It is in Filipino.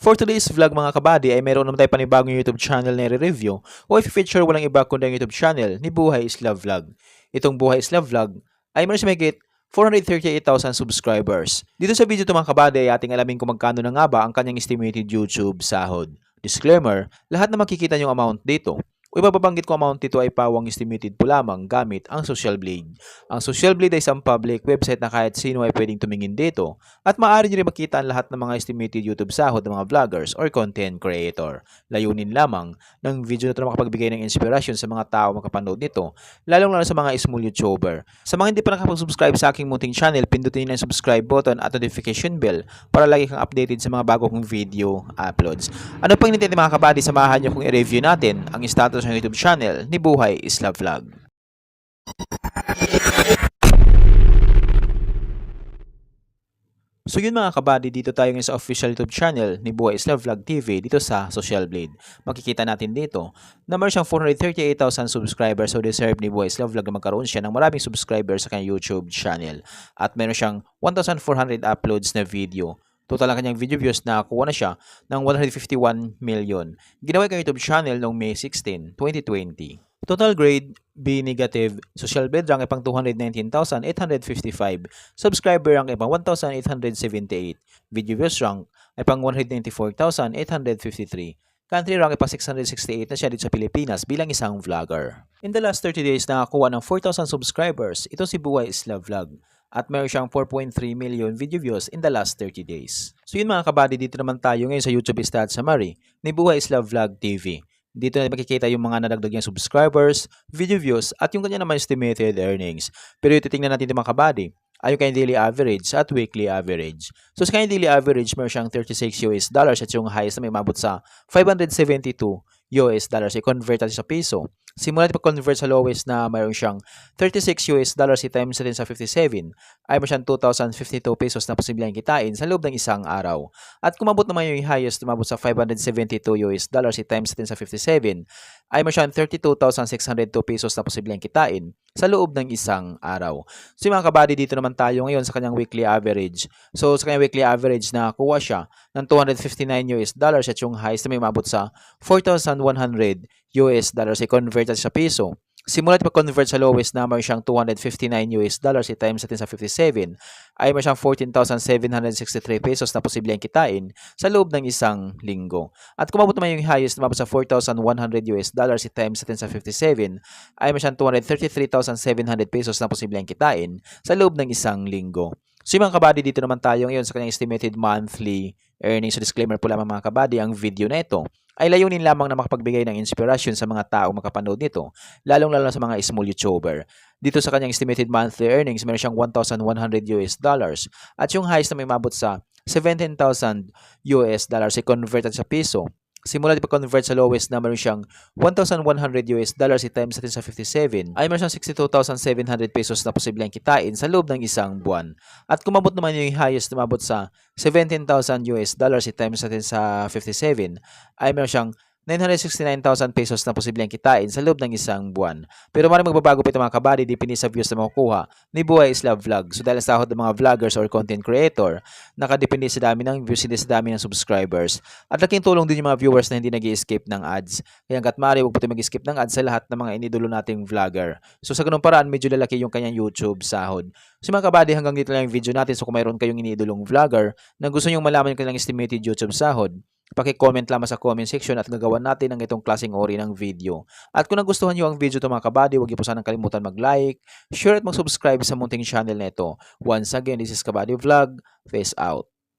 For today's vlog mga kabady ay meron naman tayo panibagong YouTube channel na i-review o i-feature walang iba kundi ang YouTube channel ni Buhay Isla Vlog. Itong Buhay Isla Vlog ay meron siya mahigit 438,000 subscribers. Dito sa video ito mga kabady ay ating alamin kung magkano na nga ba ang kanyang estimated YouTube sahod. Disclaimer, lahat na makikita yung amount dito o ibababanggit ko amount dito ay pawang estimated po lamang gamit ang Social Blade. Ang Social Blade ay isang public website na kahit sino ay pwedeng tumingin dito at maaari nyo rin makita ang lahat ng mga estimated YouTube sahod ng mga vloggers or content creator. Layunin lamang ng video na ito na makapagbigay ng inspirasyon sa mga tao makapanood nito, lalong lalo sa mga small YouTuber. Sa mga hindi pa nakapag-subscribe sa aking munting channel, pindutin nyo ang subscribe button at notification bell para lagi kang updated sa mga bago kong video uploads. Ano pang hinintay mga kabady, samahan nyo kung i-review natin ang status ng YouTube channel ni Buhay Isla Vlog. So yun mga kabady, dito tayo ngayon sa official YouTube channel ni Buhay Isla Vlog TV dito sa Social Blade. Makikita natin dito na meron siyang 438,000 subscribers, so deserve ni Buhay Isla Vlog na magkaroon siya ng maraming subscribers sa kanyang YouTube channel. At meron siyang 1,400 uploads na video. Total ang kanyang video views na kuha na siya ng 151 million. Ginawa yung YouTube channel noong May 16, 2020. Total grade B negative, social blade rank ay pang 219,855, subscriber rank ay pang 1,878, video views rank ay pang 194,853, country rank ay pang 668 na siya dito sa Pilipinas bilang isang vlogger. In the last 30 days nakakuha ng 4,000 subscribers, ito si Buhay Isla Vlog. At meron siyang 4.3 million video views in the last 30 days. So yun mga kabady, dito naman tayo ngayon sa YouTube stats summary ni Buhay Isla Vlog TV. Dito na makikita yung mga nadagdag niyang subscribers, video views, at yung kanya naman estimated earnings. Pero titingnan natin ito mga kabady ay yung kanyang daily average at weekly average. So sa kanyang daily average, meron siyang 36 US dollars at yung highest na may mabot sa 572 US dollars. I-convert natin sa piso. Simula natin pag-convert sa lowest na mayroon siyang 36 US dollars i-times natin sa 57 ay mayroon siyang 2,052 pesos na posibleng kitain sa loob ng isang araw. At kung mabot naman yung highest na mabot sa 572 US dollars i-times natin sa 57 ay mayroon siyang 32,602 pesos na posibleng kitain sa loob ng isang araw. So mga kabady, dito naman tayo ngayon sa kanyang weekly average. So sa kanyang weekly average na kuha siya ng 259 US dollars at yung highest na may mabot sa 4,100 US dollars i-convert natin sa piso. Simula natin pag-convert sa lowest na mayroon siyang 259 US dollars i-times natin sa 57 ay mayroon siyang 14,763 pesos na posibleng kitain sa loob ng isang linggo. At kung mabot naman yung highest na mabot sa 4,100 US dollars i-times natin sa 57 ay mayroon siyang 233,700 pesos na posibleng kitain sa loob ng isang linggo. So mga kabady, dito naman tayo ngayon sa kanyang estimated monthly earnings. So disclaimer po lamang mga kabady, ang video na ito ay layunin lamang na makapagbigay ng inspirasyon sa mga tao makapanood nito, lalong-lalo sa mga small YouTuber. Dito sa kanyang estimated monthly earnings, meron siyang 1,100 US dollars at yung highest na may mabot sa 17,000 US dollars i-convert sa piso. Simula di pag-convert sa lowest na meron siyang 1,100 US dollars i-times natin sa 57 ay meron siyang 62,700 pesos na posibleng kitain sa loob ng isang buwan. At kung mabot naman yung highest na mabot sa 17,000 US dollars i-times natin sa 57 ay meron siyang 969,000 pesos na posibleng kitain sa loob ng isang buwan. Pero maraming magbabago pa ito mga kabady, depende sa views na makukuha ni Buhay Isla Vlog. So dahil sa sahod ng mga vloggers or content creator, nakadepende sa dami ng views, hindi sa dami ng subscribers. At laking tulong din yung mga viewers na hindi nag-i-skip ng ads. Kaya hanggat maaari, huwag po tayo mag-skip ng ads sa lahat ng mga inidolo nating vlogger. So sa ganung paraan, medyo lalaki yung kanyang YouTube sahod. So mga kabady, hanggang dito lang yung video natin. So kung mayroon kayong iniidolong vlogger na gusto nyong malaman yung kanilang estimated YouTube sahod, paki-comment lamang sa comment section at gagawan natin ng itong klaseng ori ng video. At kung nagustuhan nyo ang video ito mga kabady, huwag niyo po sanang kalimutan mag-like, share at mag-subscribe sa munting channel na ito. Once again, this is Kabady Vlog. Face out.